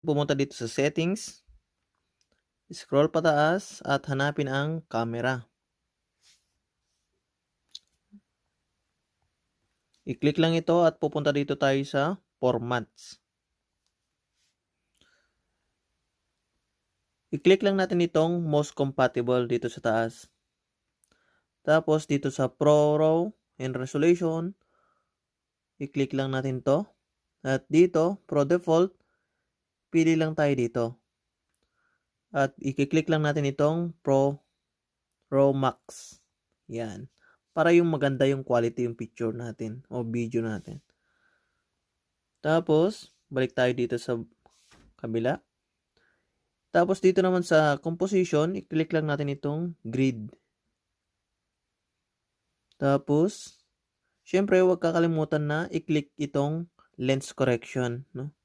pumunta dito sa settings, scroll pataas at hanapin ang camera. I-click lang ito at pupunta dito tayo sa formats. I-click lang natin itong most compatible dito sa taas. Tapos dito sa Pro RAW and Resolution, i-click lang natin to. At dito, Pro Default, pili lang tayo dito. At i-click lang natin itong Pro RAW Max. Yan. Para yung maganda yung quality yung picture natin o video natin. Tapos, balik tayo dito sa kabila. Tapos dito naman sa composition, i-click lang natin itong grid. Tapos, syempre huwag kakalimutan na i-click itong lens correction, no?